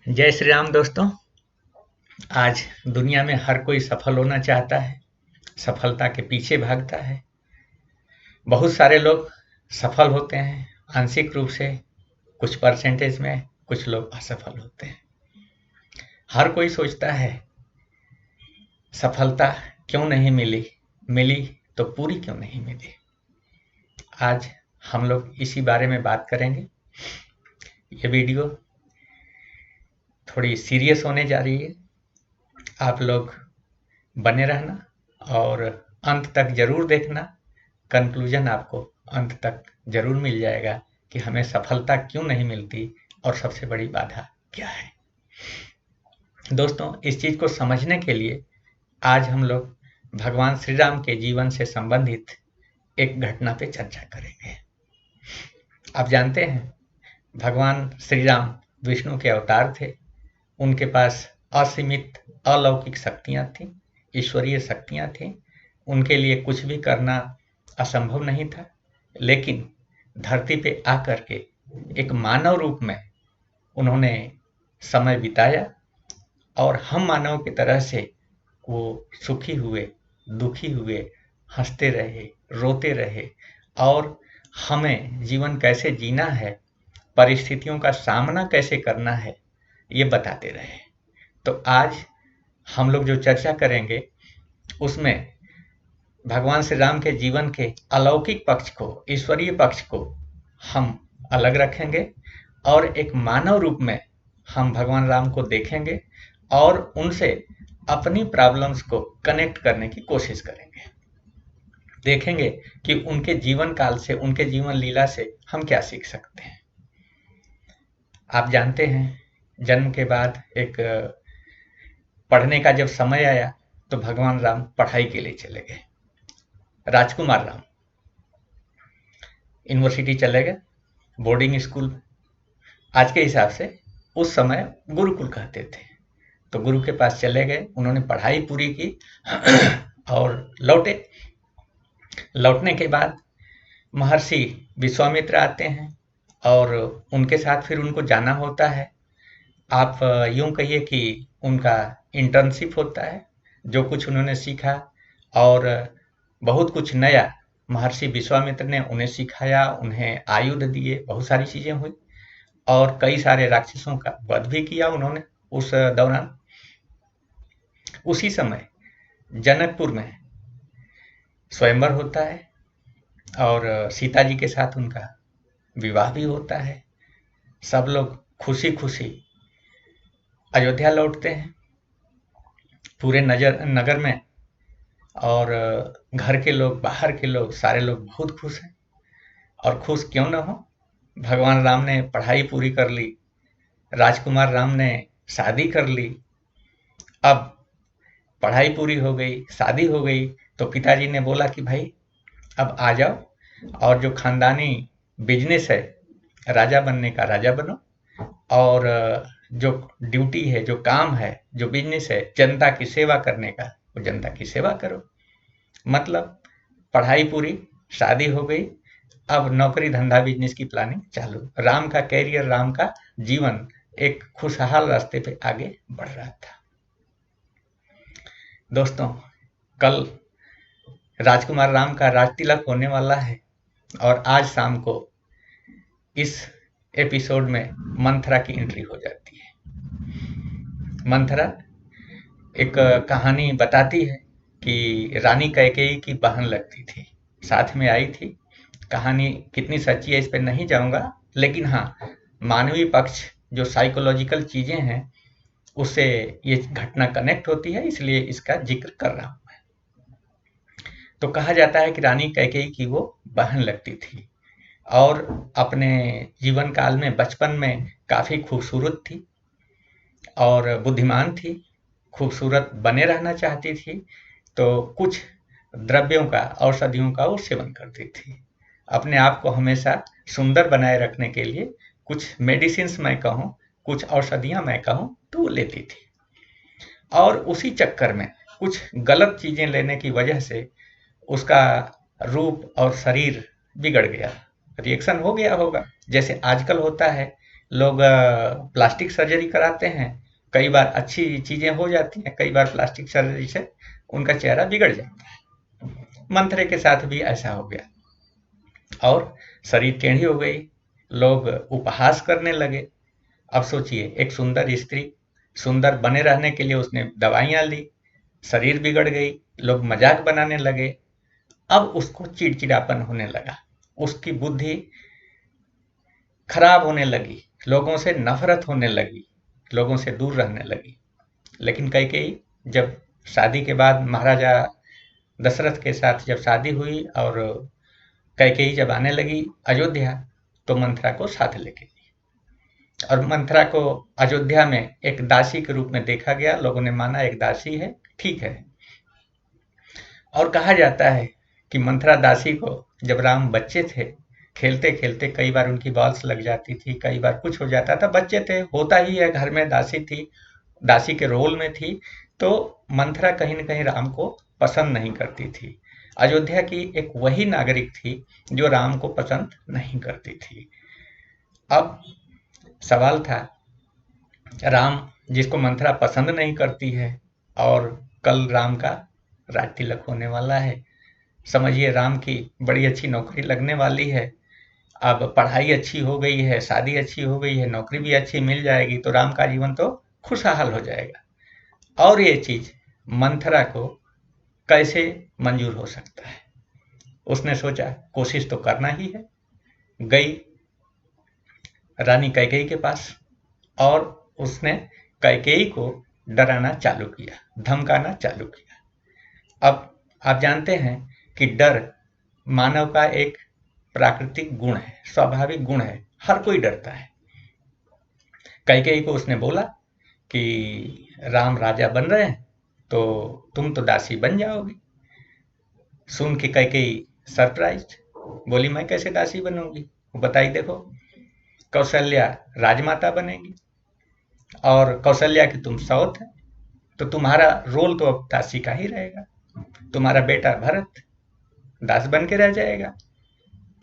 जय श्री राम दोस्तों। आज दुनिया में हर कोई सफल होना चाहता है, सफलता के पीछे भागता है। बहुत सारे लोग सफल होते हैं आंशिक रूप से, कुछ परसेंटेज में, कुछ लोग असफल होते हैं। हर कोई सोचता है सफलता क्यों नहीं मिली, मिली तो पूरी क्यों नहीं मिली। आज हम लोग इसी बारे में बात करेंगे। ये वीडियो थोड़ी सीरियस होने जा रही है, आप लोग बने रहना और अंत तक जरूर देखना। कंक्लूजन आपको अंत तक जरूर मिल जाएगा कि हमें सफलता क्यों नहीं मिलती और सबसे बड़ी बाधा क्या है। दोस्तों, इस चीज को समझने के लिए आज हम लोग भगवान श्री राम के जीवन से संबंधित एक घटना पे चर्चा करेंगे। आप जानते हैं भगवान श्री राम विष्णु के अवतार थे। उनके पास असीमित अलौकिक शक्तियां थीं, ईश्वरीय शक्तियां थीं। उनके लिए कुछ भी करना असंभव नहीं था, लेकिन धरती पे आकर के एक मानव रूप में उन्होंने समय बिताया और हम मानव की तरह से वो सुखी हुए, दुखी हुए, हंसते रहे, रोते रहे और हमें जीवन कैसे जीना है, परिस्थितियों का सामना कैसे करना है, ये बताते रहे। तो आज हम लोग जो चर्चा करेंगे उसमें भगवान श्री राम के जीवन के अलौकिक पक्ष को, ईश्वरीय पक्ष को हम अलग रखेंगे और एक मानव रूप में हम भगवान राम को देखेंगे और उनसे अपनी प्रॉब्लम्स को कनेक्ट करने की कोशिश करेंगे। देखेंगे कि उनके जीवन काल से, उनके जीवन लीला से हम क्या सीख सकते हैं। आप जानते हैं जन्म के बाद एक पढ़ने का जब समय आया तो भगवान राम पढ़ाई के लिए चले गए। राजकुमार राम यूनिवर्सिटी चले गए, बोर्डिंग स्कूल। आज के हिसाब से उस समय गुरुकुल कहते थे। तो गुरु के पास चले गए, उन्होंने पढ़ाई पूरी की और लौटे। लौटने के बाद महर्षि विश्वामित्र आते हैं और उनके साथ फिर उनको जाना होता है। आप यूं कहिए कि उनका इंटर्नशिप होता है। जो कुछ उन्होंने सीखा और बहुत कुछ नया महर्षि विश्वामित्र ने उन्हें सिखाया, उन्हें आयुध दिए, बहुत सारी चीजें हुई और कई सारे राक्षसों का वध भी किया उन्होंने उस दौरान। उसी समय जनकपुर में स्वयंवर होता है और सीता जी के साथ उनका विवाह भी होता है। सब लोग खुशी खुशी अयोध्या लौटते हैं, पूरे नगर में, और घर के लोग, बाहर के लोग, सारे लोग बहुत खुश हैं। और खुश क्यों ना हो, भगवान राम ने पढ़ाई पूरी कर ली, राजकुमार राम ने शादी कर ली। अब पढ़ाई पूरी हो गई, शादी हो गई, तो पिताजी ने बोला कि भाई अब आ जाओ और जो खानदानी बिजनेस है, राजा बनने का राजा बनो, और जो ड्यूटी है, जो काम है, जो बिजनेस है जनता की सेवा करने का, वो जनता की सेवा करो। मतलब पढ़ाई पूरी, शादी हो गई, अब नौकरी धंधा बिजनेस की प्लानिंग चालू। राम का कैरियर, राम का जीवन एक खुशहाल रास्ते पे आगे बढ़ रहा था। दोस्तों, कल राजकुमार राम का राज तिलक होने वाला है और आज शाम को इस एपिसोड में मंथरा की एंट्री हो जाती है। मंथरा एक कहानी बताती है कि रानी कैकेयी की बहन लगती थी, साथ में आई थी। कहानी कितनी सच्ची है इस पर नहीं जाऊंगा, लेकिन हाँ, मानवीय पक्ष जो साइकोलॉजिकल चीजें हैं उससे ये घटना कनेक्ट होती है, इसलिए इसका जिक्र कर रहा हूं मैं। तो कहा जाता है कि रानी कैकेयी की वो बहन लगती थी और अपने जीवन काल में, बचपन में काफी खूबसूरत थी और बुद्धिमान थी, खूबसूरत बने रहना चाहती थी। तो कुछ द्रव्यों का, औषधियों का वो सेवन करती थी। अपने आप को हमेशा सुंदर बनाए रखने के लिए कुछ मेडिसिन्स मैं कहूँ, कुछ औषधियां मैं कहूँ, तो वो लेती थी। और उसी चक्कर में कुछ गलत चीजें लेने की वजह से उसका रूप और शरीर बिगड़ गया, रिएक्शन हो गया होगा जैसे आजकल होता है। लोग प्लास्टिक सर्जरी कराते हैं, कई बार अच्छी चीजें हो जाती हैं, कई बार प्लास्टिक सर्जरी से उनका चेहरा बिगड़ जाता है। मंथरे के साथ भी ऐसा हो गया और शरीर टेढ़ी हो गई, लोग उपहास करने लगे। अब सोचिए, एक सुंदर स्त्री सुंदर बने रहने के लिए उसने दवाइयां ली, शरीर बिगड़ गई, लोग मजाक बनाने लगे। अब उसको चिड़चिड़ापन होने लगा, उसकी बुद्धि खराब होने लगी, लोगों से नफरत होने लगी, लोगों से दूर रहने लगी। लेकिन कैकेयी जब शादी के बाद महाराजा दशरथ के साथ जब शादी हुई और कैकेयी जब आने लगी अयोध्या, तो मंथरा को साथ लेके गई और मंथरा को अयोध्या में एक दासी के रूप में देखा गया। लोगों ने माना एक दासी है, ठीक है। और कहा जाता है कि मंथरा दासी को जब राम बच्चे थे, खेलते खेलते कई बार उनकी बॉल्स लग जाती थी, कई बार कुछ हो जाता था, बच्चे थे, होता ही है, घर में दासी थी, दासी के रोल में थी, तो मंथरा कहीं न कहीं राम को पसंद नहीं करती थी। अयोध्या की एक वही नागरिक थी जो राम को पसंद नहीं करती थी। अब सवाल था, राम जिसको मंथरा पसंद नहीं करती है और कल राम का राज तिलक होने वाला है, समझिए राम की बड़ी अच्छी नौकरी लगने वाली है, अब पढ़ाई अच्छी हो गई है, शादी अच्छी हो गई है, नौकरी भी अच्छी मिल जाएगी, तो राम का जीवन तो खुशहाल हो जाएगा। और ये चीज मंथरा को कैसे मंजूर हो सकता है? उसने सोचा कोशिश तो करना ही है, गई रानी कैकेयी के पास और उसने कैकेयी को डराना चालू किया, धमकाना चालू किया। अब आप जानते हैं कि डर मानव का एक प्राकृतिक गुण है, स्वाभाविक गुण है, हर कोई डरता है। कैकेयी को उसने बोला कि राम राजा बन रहे हैं तो तुम तो दासी बन जाओगी। सुन के कैकेयी सरप्राइज्ड, बोली मैं कैसे दासी बनूंगी, बताई देखो, कौशल्या राजमाता बनेगी और कौशल्या की तुम सौत है, तो तुम्हारा रोल तो अब दासी का ही रहेगा, तुम्हारा बेटा भरत दास बन के रह जाएगा,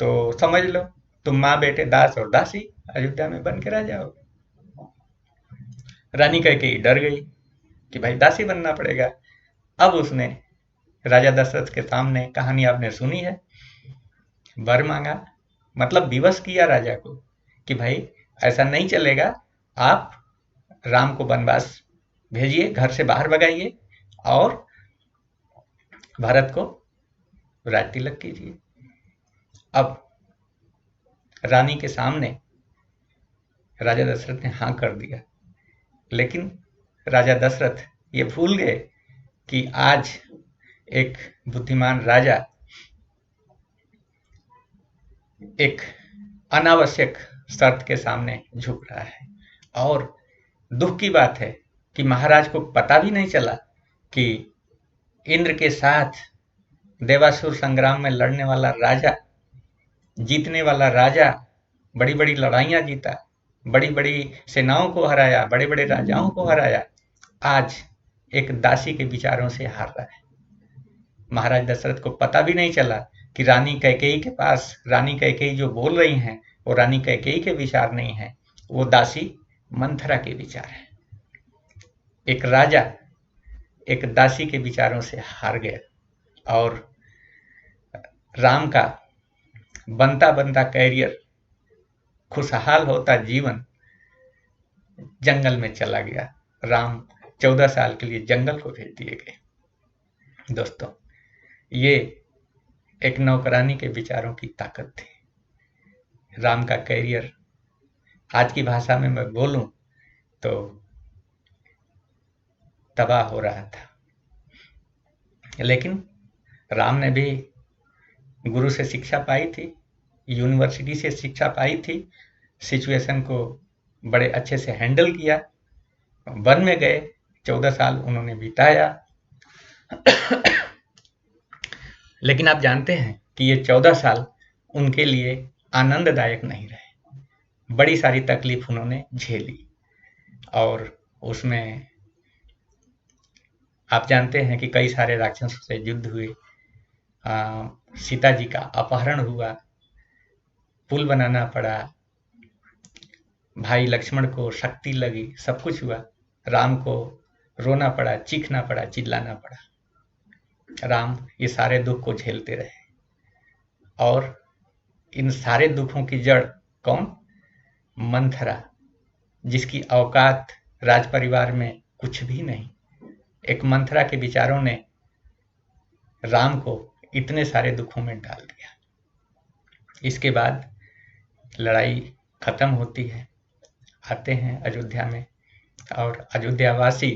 तो समझ लो तुम माँ बेटे दास और दासी अयोध्या में बन के रह जाओगे। रानी कैकेयी डर गई कि भाई दासी बनना पड़ेगा। अब उसने राजा दशरथ के सामने, कहानी आपने सुनी है, वर मांगा, मतलब विवश किया राजा को कि भाई ऐसा नहीं चलेगा, आप राम को वनवास भेजिए, घर से बाहर भगाइए और भरत को राज तिलक कीजिए। अब रानी के सामने राजा दशरथ ने हाँ कर दिया, लेकिन राजा दशरथ ये भूल गए कि आज एक बुद्धिमान राजा एक अनावश्यक शर्त के सामने झुक रहा है। और दुख की बात है कि महाराज को पता भी नहीं चला कि इंद्र के साथ देवासुर संग्राम में लड़ने वाला राजा, जीतने वाला राजा, बड़ी बड़ी लड़ाइयां जीता, बड़ी बड़ी सेनाओं को हराया, बड़े बड़े राजाओं को हराया, आज एक दासी के विचारों से हार रहा है। महाराज दशरथ को पता भी नहीं चला कि रानी कैकेयी के पास, रानी कैकेयी जो बोल रही हैं वो रानी कैकेयी के विचार नहीं है, वो दासी मंथरा के विचार है। एक राजा एक दासी के विचारों से हार गया और राम का बनता बनता कैरियर, खुशहाल होता जीवन जंगल में चला गया। राम 14 साल के लिए जंगल को भेज दिए गए। दोस्तों, ये एक नौकरानी के विचारों की ताकत थी। राम का कैरियर, आज की भाषा में मैं बोलूं तो तबाह हो रहा था, लेकिन राम ने भी गुरु से शिक्षा पाई थी, यूनिवर्सिटी से शिक्षा पाई थी, सिचुएशन को बड़े अच्छे से हैंडल किया, वन में गए, 14 साल उन्होंने बिताया। लेकिन आप जानते हैं कि ये 14 साल उनके लिए आनंददायक नहीं रहे, बड़ी सारी तकलीफ उन्होंने झेली और उसमें आप जानते हैं कि कई सारे राक्षसों से युद्ध हुए, सीता जी का अपहरण हुआ, पुल बनाना पड़ा, भाई लक्ष्मण को शक्ति लगी, सब कुछ हुआ। राम को रोना पड़ा, चीखना पड़ा, चिल्लाना पड़ा। राम ये सारे दुख को झेलते रहे और इन सारे दुखों की जड़ कौन? मंथरा, जिसकी औकात राज परिवार में कुछ भी नहीं। एक मंथरा के विचारों ने राम को इतने सारे दुखों में डाल दिया। इसके बाद लड़ाई खत्म होती है, आते हैं अयोध्या में और अयोध्यावासी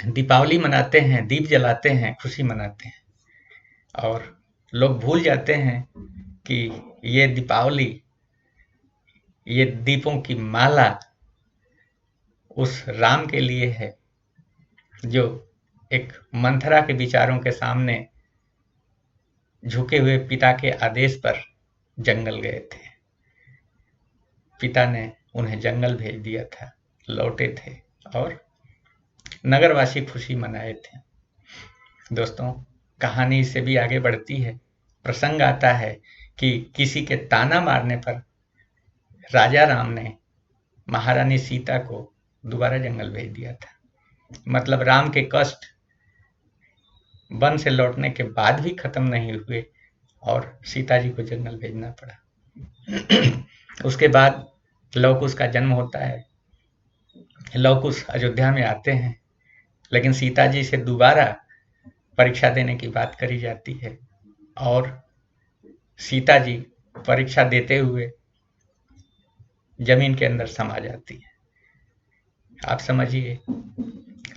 दीपावली मनाते हैं, दीप जलाते हैं, खुशी मनाते हैं और लोग भूल जाते हैं कि ये दीपावली, ये दीपों की माला उस राम के लिए है जो एक मंथरा के विचारों के सामने झुके हुए पिता के आदेश पर जंगल गए थे। पिता ने उन्हें जंगल भेज दिया था, लौटे थे और नगरवासी खुशी मनाए थे। दोस्तों, कहानी इससे भी आगे बढ़ती है। प्रसंग आता है कि किसी के ताना मारने पर राजा राम ने महारानी सीता को दोबारा जंगल भेज दिया था। मतलब राम के कष्ट वन से लौटने के बाद भी खत्म नहीं हुए और सीता जी को जंगल भेजना पड़ा। उसके बाद लव कुश का जन्म होता है। लव कुश अयोध्या में आते हैं, लेकिन सीता जी से दोबारा परीक्षा देने की बात करी जाती है और सीता जी परीक्षा देते हुए जमीन के अंदर समा जाती है। आप समझिए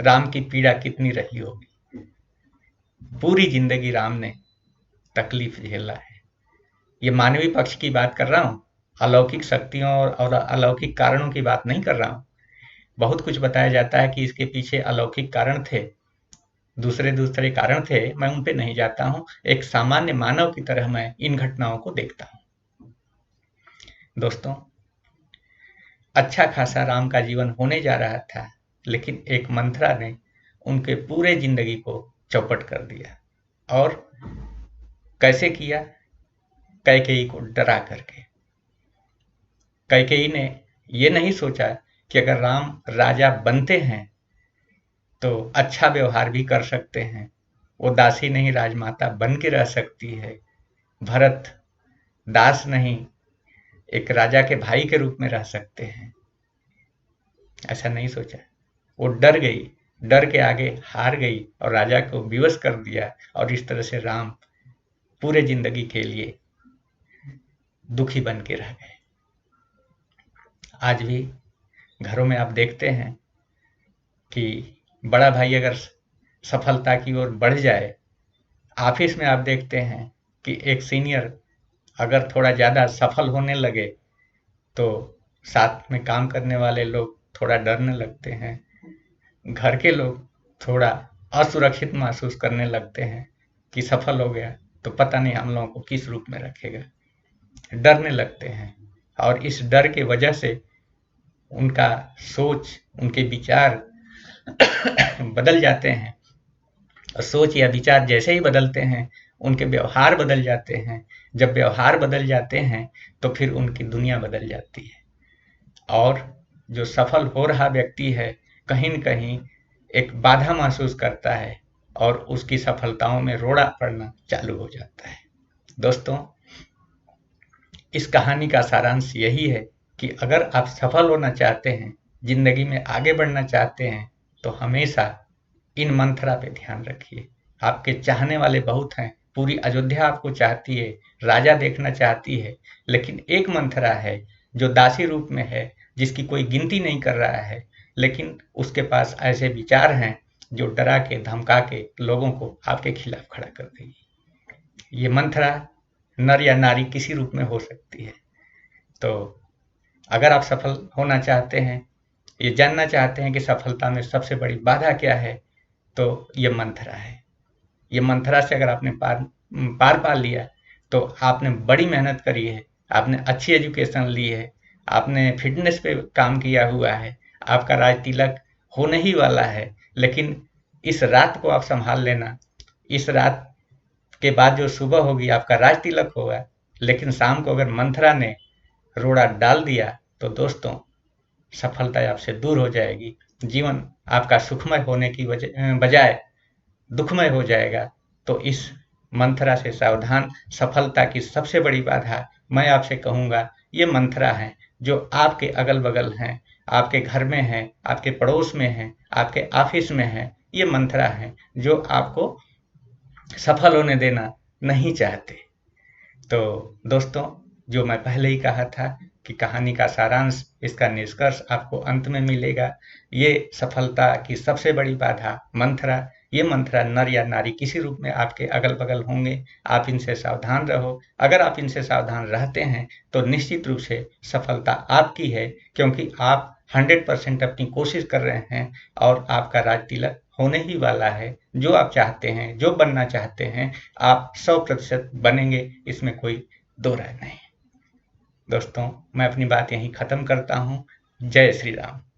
राम की पीड़ा कितनी रही होगी। पूरी जिंदगी राम ने तकलीफ झेला है। ये मानवीय पक्ष की बात कर रहा हूँ, अलौकिक शक्तियों और अलौकिक कारणों की बात नहीं कर रहा हूँ। बहुत कुछ बताया जाता है कि इसके पीछे अलौकिक कारण थे, दूसरे कारण थे, मैं उन पे नहीं जाता हूँ। एक सामान्य मानव की तरह मैं इन घटनाओं को देखता हूँ। दोस्तों, अच्छा खासा राम का जीवन होने जा रहा था, लेकिन एक मंथरा ने उनके पूरे जिंदगी को चौपट कर दिया। और कैसे किया? कैकेयी को डरा करके। कैकेयी ने ये नहीं सोचा कि अगर राम राजा बनते हैं तो अच्छा व्यवहार भी कर सकते हैं, वो दासी नहीं राजमाता बन के रह सकती है, भरत दास नहीं एक राजा के भाई के रूप में रह सकते हैं। ऐसा नहीं सोचा। वो डर गई, डर के आगे हार गई और राजा को विवश कर दिया और इस तरह से राम पूरे जिंदगी के लिए दुखी बन के रह गए। आज भी घरों में आप देखते हैं कि बड़ा भाई अगर सफलता की ओर बढ़ जाए, ऑफिस में आप देखते हैं कि एक सीनियर अगर थोड़ा ज़्यादा सफल होने लगे तो साथ में काम करने वाले लोग थोड़ा डरने लगते हैं, घर के लोग थोड़ा असुरक्षित महसूस करने लगते हैं कि सफल हो गया तो पता नहीं हम लोगों को किस रूप में रखेगा, डरने लगते हैं। और इस डर के वजह से उनका सोच, उनके विचार बदल जाते हैं। और सोच या विचार जैसे ही बदलते हैं, उनके व्यवहार बदल जाते हैं। जब व्यवहार बदल जाते हैं तो फिर उनकी दुनिया बदल जाती है और जो सफल हो रहा व्यक्ति है कहीं न कहीं एक बाधा महसूस करता है और उसकी सफलताओं में रोड़ा पड़ना चालू हो जाता है। दोस्तों, इस कहानी का सारांश यही है कि अगर आप सफल होना चाहते हैं, जिंदगी में आगे बढ़ना चाहते हैं, तो हमेशा इन मंथरा पे ध्यान रखिए। आपके चाहने वाले बहुत हैं, पूरी अयोध्या आपको चाहती है, राजा देखना चाहती है, लेकिन एक मंथरा है जो दासी रूप में है, जिसकी कोई गिनती नहीं कर रहा है, लेकिन उसके पास ऐसे विचार हैं जो डरा के धमका के लोगों को आपके खिलाफ खड़ा कर देगी। ये मंथरा नर या नारी किसी रूप में हो सकती है। तो अगर आप सफल होना चाहते हैं, ये जानना चाहते हैं कि सफलता में सबसे बड़ी बाधा क्या है, तो ये मंथरा है। ये मंथरा से अगर आपने पार पा लिया तो आपने बड़ी मेहनत करी है, आपने अच्छी एजुकेशन ली है, आपने फिटनेस पे काम किया हुआ है, आपका राज तिलक होने ही वाला है, लेकिन इस रात को आप संभाल लेना। इस रात के बाद जो सुबह होगी आपका राज तिलक होगा, लेकिन शाम को अगर मंथरा ने रोड़ा डाल दिया तो दोस्तों सफलता आपसे दूर हो जाएगी, जीवन आपका सुखमय होने की बजाय दुखमय हो जाएगा। तो इस मंत्रा से सावधान। सफलता की सबसे बड़ी बाधा मैं आपसे कहूँगा ये मंत्रा है जो आपके अगल-बगल हैं, आपके घर में हैं, आपके पड़ोस में हैं, आपके ऑफिस में हैं। ये मंत्रा है जो आपको सफल होने देना नहीं चाहते। तो दोस्तों, जो मैं पहले ही कहा था कि कहानी का सारांश, इसका निष्कर्ष आपको अंत में मिलेगा। ये सफलता की सबसे बड़ी बाधा मंत्रा, ये मंत्रा नर या नारी किसी रूप में आपके अगल-बगल होंगे, आप इनसे सावधान रहो। अगर आप इनसे सावधान रहते हैं तो निश्चित रूप से सफलता आपकी है, क्योंकि आप 100% अपनी कोशिश कर रहे हैं और आपका राज तिलक होने ही वाला है। जो आप चाहते हैं, जो बनना चाहते हैं, आप 100% बनेंगे, इसमें कोई दो राय नहीं। दोस्तों, मैं अपनी बात यहीं ख़त्म करता हूँ। जय श्री राम।